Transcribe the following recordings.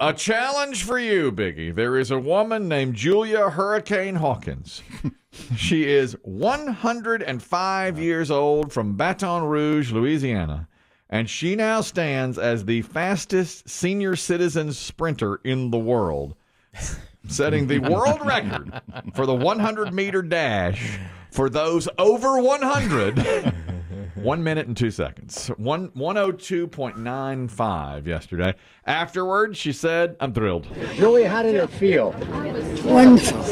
A challenge for you, Biggie. There is a woman named Julia Hurricane Hawkins. She is 105 years old from Baton Rouge, Louisiana, and she now stands as the fastest senior citizen sprinter in the world, setting the world record for the 100-meter dash for those over 100. 1 minute and 2 seconds. 102.95 yesterday. Afterwards, she said, I'm thrilled. Julie, how did it feel? Wonderful.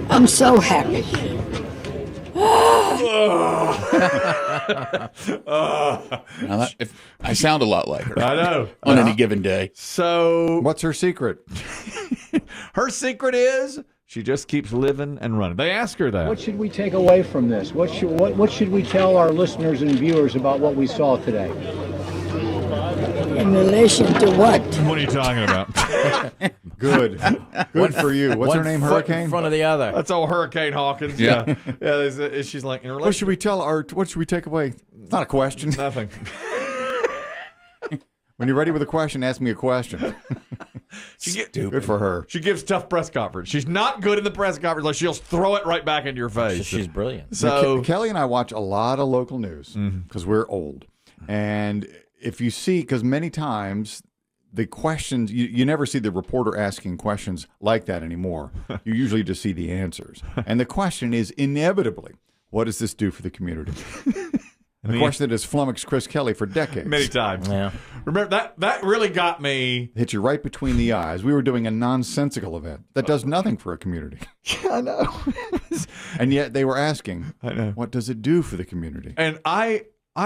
I'm so happy. I sound a lot like her. I know. On any given day. So, what's her secret? Her secret is she just keeps living and running. They ask her that. What should we take away from this? What should we tell our listeners and viewers about what we saw today? In relation to what? What are you talking about? Good for you. What's her name? Hurricane? In front of the other. That's old Hurricane Hawkins. Yeah. Yeah. She's like, in What should we tell what should we take away? It's not a question. Nothing. When you're ready with a question, ask me a question. Good for her. She gives tough press conference. She's not good in the press conference. Like, she'll throw it right back into your face. She's brilliant. So Kelly and I watch a lot of local news because we're old. And if you see, because many times the questions, you never see the reporter asking questions like that anymore. You usually just see the answers. And the question is inevitably, what does this do for the community? The question that has flummoxed Chris Kelly for decades. Many times. Yeah. Remember, that really got me. Hit you right between the eyes. We were doing a nonsensical event that does nothing for a community. I know. And yet they were asking, I know. what does it do for the community? And I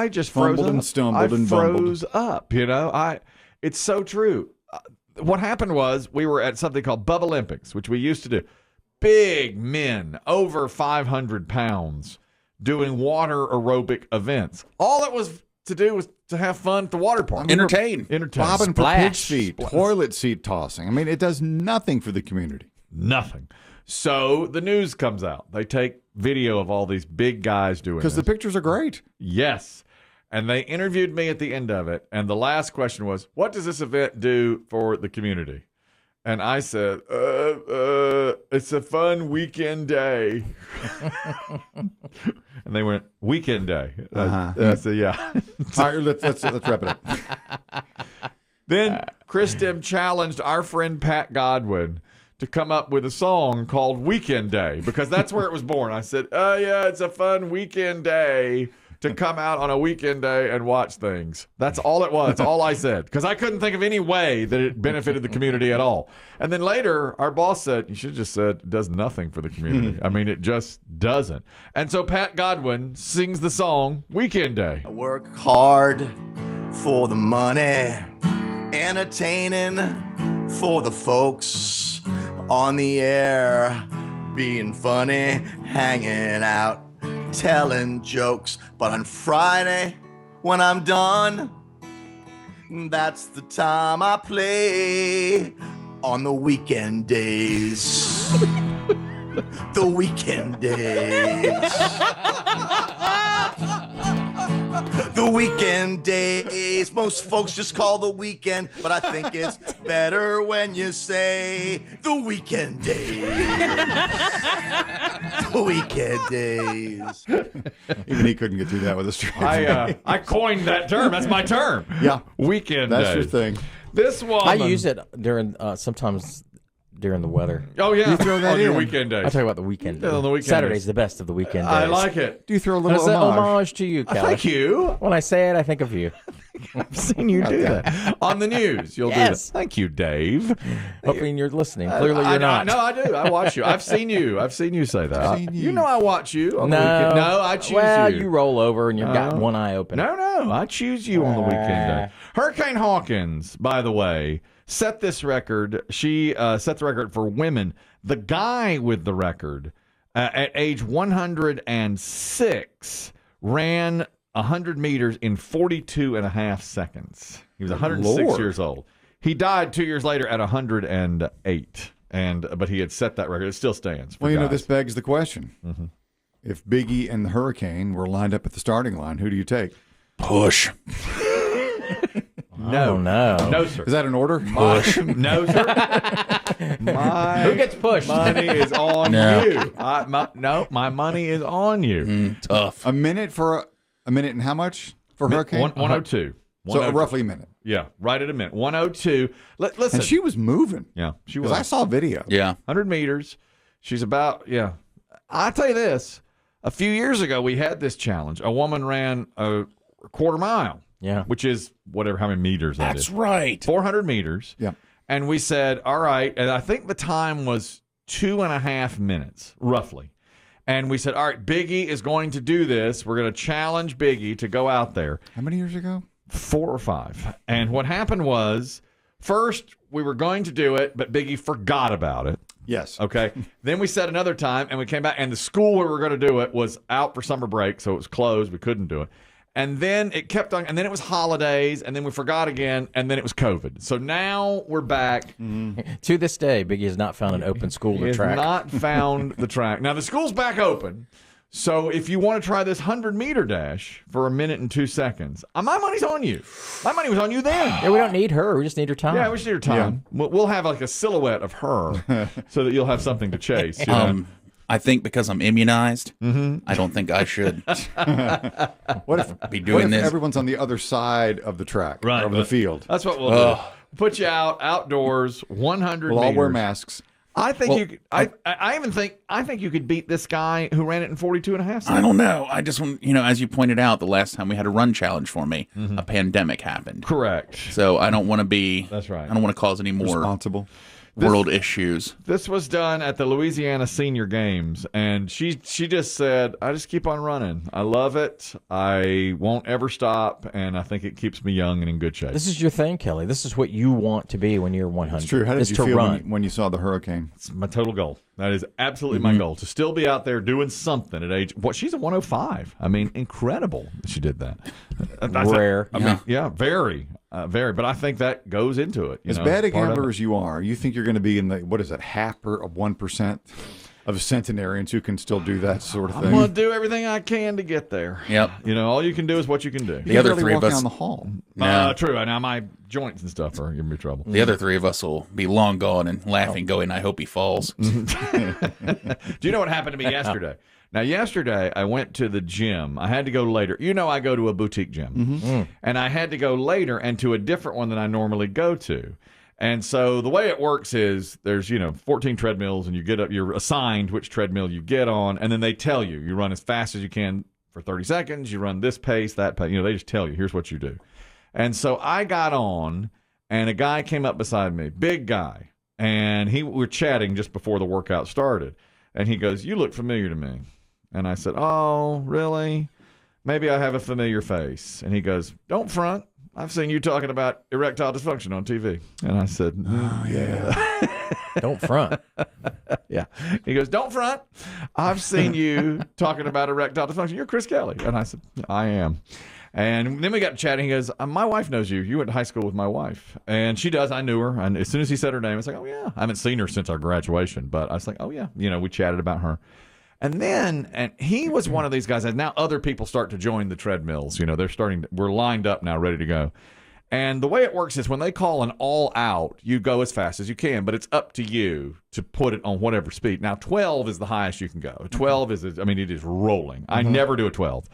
just froze Fumbled up. and stumbled I and froze bumbled. up, It's so true. What happened was we were at something called Bub Olympics, which we used to do. Big men, over 500 pounds, doing water aerobic events. All it was to do was to have fun at the water park. Entertain. Bobbing for pitch Splash. feet, toilet seat tossing. I mean, it does nothing for the community. Nothing. So the news comes out. They take video of all these big guys doing Because the this. pictures are great. Yes. And they interviewed me at the end of it. And the last question was, what does this event do for the community? And I said, it's a fun weekend day. And they went, weekend day. I said, yeah. All right, let's wrap it up. Then Chris Demm challenged our friend Pat Godwin to come up with a song called Weekend Day, because that's where it was born. I said, oh, yeah, it's a fun weekend day to come out on a weekend day and watch things. That's all it was. That's all I said, because I couldn't think of any way that it benefited the community at all. And then later, our boss said, you should have just said it does nothing for the community. I mean, it just doesn't. And so Pat Godwin sings the song Weekend Day. I work hard for the money, entertaining for the folks on the air, being funny, hanging out, telling jokes. But on Friday, when I'm done, that's the time I play on the weekend days. The weekend days. The weekend days. Most folks just call the weekend, but I think it's better when you say the weekend days. The weekend days. Even he couldn't get through that with a straight I coined that term. That's my term. Yeah. Weekend That's day. your thing. This one. I use it during sometimes during the weather. Oh, yeah. You throw that on your in. weekend day. I talk about the weekend. Yeah, on the weekend Saturday's days. the best of the weekend days. I like it. Do you throw a That's little an homage? homage to you, Kelly. Thank you. When I say it, I think of you. I've seen you do that. On the news, you'll Yes. do that. Thank you, Dave. Hoping you're listening. Clearly, you're not. No, I do. I watch you. I've seen you. I've seen you say that. Seen you. You know I watch you on the No, weekend. No, I choose well, you. you roll over and you've got one eye open. No, I choose you on the weekend day. Hurricane Hawkins, by the way, set this record. She set the record for women. The guy with the record at age 106 ran 100 meters in 42 and a half seconds. He was 106 Lord. years old. He died 2 years later at 108, but he had set that record. It still stands. For Well, you know, guys. this begs the question. If Biggie and the Hurricane were lined up at the starting line, who do you take? Push. No, no. No, sir. Is that an order? Push. No, sir. Who gets pushed? Money is on No. you. My money is on you. Tough. A minute and how much for hurricane? 102. So roughly a minute. Yeah, right at a minute. 102. Listen. And she was moving. Yeah, she was. Because I saw a video. Yeah. 100 meters. She's about, yeah. I'll tell you this. A few years ago, we had this challenge. A woman ran a quarter mile. Yeah. Which is whatever, how many meters that is. That's right. 400 meters. Yeah. And we said, all right. And I think the time was 2.5 minutes, roughly. And we said, all right, Biggie is going to do this. We're going to challenge Biggie to go out there. How many years ago? 4 or 5. And what happened was, first, we were going to do it, but Biggie forgot about it. Yes. Okay. Then we set another time, and we came back, and the school where we were going to do it was out for summer break, so it was closed. We couldn't do it. And then it kept on, and then it was holidays, and then we forgot again, and then it was COVID. So now we're back. To this day, Biggie has not found an open school He or has track. not found the track. Now, the school's back open. So if you want to try this 100-meter dash for a minute and 2 seconds, my money's on you. My money was on you then. Yeah, we don't need her. We just need her time. Yeah, we just need her time. We'll have like a silhouette of her so that you'll have something to chase. You know? I think because I'm immunized, I don't think I should What if be doing this. everyone's on the other side of the track, Right, of the field? That's what we'll do. Put you outdoors, 100 We'll all meters. wear masks. I think you could, I think you could beat this guy who ran it in 42.5 seconds. I don't know. I just want, as you pointed out, the last time we had a run challenge for me, a pandemic happened. Correct. So I don't want to be. That's right. I don't want to cause any more Responsible. world issues. This was done at the Louisiana Senior Games, and she just said, I just keep on running. I love it. I won't ever stop, and I think it keeps me young and in good shape. This is your thing, Kelly. This is what you want to be when you're 100. It's true. How did Is you to feel run. when you saw the hurricane? It's my total goal. That is absolutely my goal, to still be out there doing something at age. What, she's a 105. I mean, incredible that she did that. Rare. I mean, yeah, very. Very, but I think that goes into it. As bad a gambler as you are, you think you're going to be in the, what is it, half of 1% of centenarians who can still do that sort of I'm thing? going to do everything I can to get there. Yep. All you can do is what you can do. You other barely three of walk us- down the hall. No. True. Now my joints and stuff are giving me trouble. The other three of us will be long gone and laughing, going, I hope he falls. Do you know what happened to me yesterday? Now, yesterday, I went to the gym. I had to go later. I go to a boutique gym. And I had to go later and to a different one than I normally go to. And so the way it works is there's, 14 treadmills, and you get up, you're assigned which treadmill you get on, and then they tell you, you run as fast as you can for 30 seconds, you run this pace, that pace. They just tell you, here's what you do. And so I got on, and a guy came up beside me, big guy, and we were chatting just before the workout started. And he goes, you look familiar to me. And I said, oh, really? Maybe I have a familiar face. And he goes, don't front. I've seen you talking about erectile dysfunction on TV. And I said, yeah. Don't front. Yeah. He goes, don't front. I've seen you talking about erectile dysfunction. You're Chris Kelly. And I said, I am. And then we got chatting. He goes, my wife knows you. You went to high school with my wife. And she does. I knew her. And as soon as he said her name, I was like, oh, yeah. I haven't seen her since our graduation. But I was like, oh, yeah. We chatted about her. And he was one of these guys. And now other people start to join the treadmills. We're lined up now, ready to go. And the way it works is when they call an all out, you go as fast as you can, but it's up to you to put it on whatever speed. Now, 12 is the highest you can go. 12 it is rolling. I never do a 12.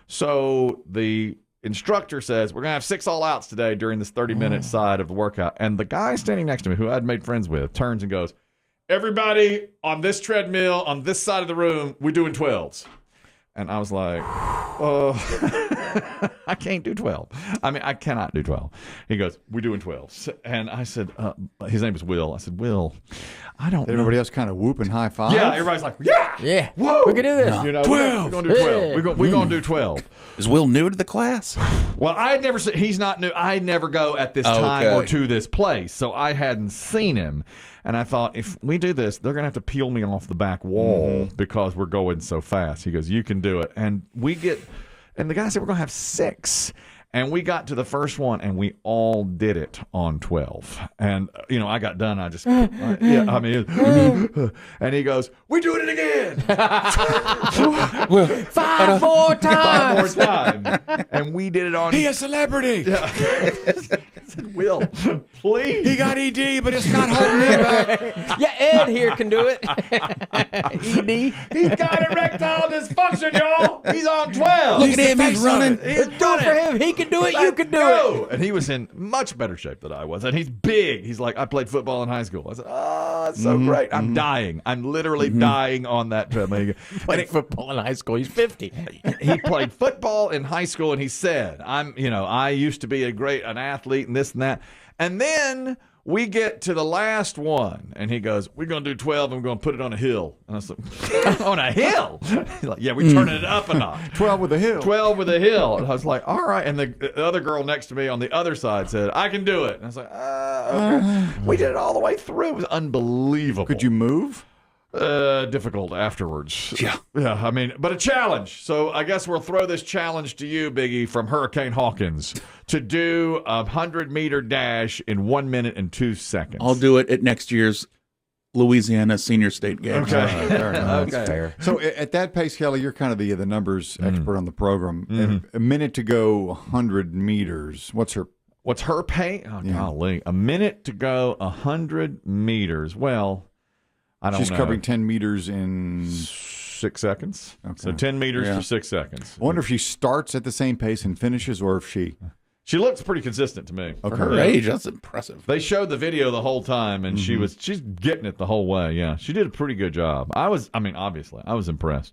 So the instructor says, we're going to have 6 all outs today during this 30-minute side of the workout. And the guy standing next to me, who I'd made friends with, turns and goes, everybody on this treadmill on this side of the room, we're doing 12s. And I was like, I can't do 12. I mean, I cannot do 12. He goes, we're doing 12s. And I said, his name is Will. I said, Will, I don't know. Everybody else kind of whooping high five. Yeah, everybody's like, yeah. Yeah. Whoa. We can do this. 12. We're going to do 12. Yeah. We're going to do 12. Is Will new to the class? Well, I had never seen, he's not new. I never go at this time Okay. or to this place. So I hadn't seen him. And I thought, if we do this, they're going to have to peel me off the back wall because we're going so fast. He goes, you can do it. And the guy said, we're going to have 6. And we got to the first one, and we all did it on 12. And, I got done. I just, and he goes, "We doing it again." 5 more times. 5 more times. And we did it on. He a celebrity. Yeah. I said, "Will, please." He got ED, but it's not holding him back. Yeah, Ed here can do it. ED. He's got erectile dysfunction, y'all. He's on 12. Look at him, he's running. He's Do it for him. He can do it. You can do it. And he was in much better shape than I was. And he's big. He's like, "I played football in high school." I said, "Oh, it's so great." I'm dying. I'm literally dying on that treadmill. Played football in high school. He's 50. He played football in high school, and he said, I used to be an athlete and this and that." And then we get to the last one, and he goes, "We're going to do 12, and we're going to put it on a hill." And I was like, "On a hill?" He's like, "Yeah, we're turning it up a notch. 12 with a hill. 12 with a hill." And I was like, "All right." And the other girl next to me on the other side said, "I can do it." And I was like, "Okay." We did it all the way through. It was unbelievable. Could you move? Difficult afterwards. Yeah. But a challenge. So I guess we'll throw this challenge to you, Biggie, from Hurricane Hawkins, to do a 100-meter dash in 1 minute and 2 seconds. I'll do it at next year's Louisiana Senior State Games. Okay. Fair enough. That's fair. So at that pace, Kelly, you're kind of the numbers expert on the program. A minute to go, 100 meters. What's her pace? Oh, golly. A minute to go, 100 meters. Well, I don't know. She's covering 10 meters in 6 seconds. Okay. So 10 meters for 6 seconds. I wonder if she starts at the same pace and finishes, or if she looks pretty consistent to me. Okay. For her age, that's impressive. They showed the video the whole time, and she's getting it the whole way. Yeah, she did a pretty good job. Obviously, I was impressed.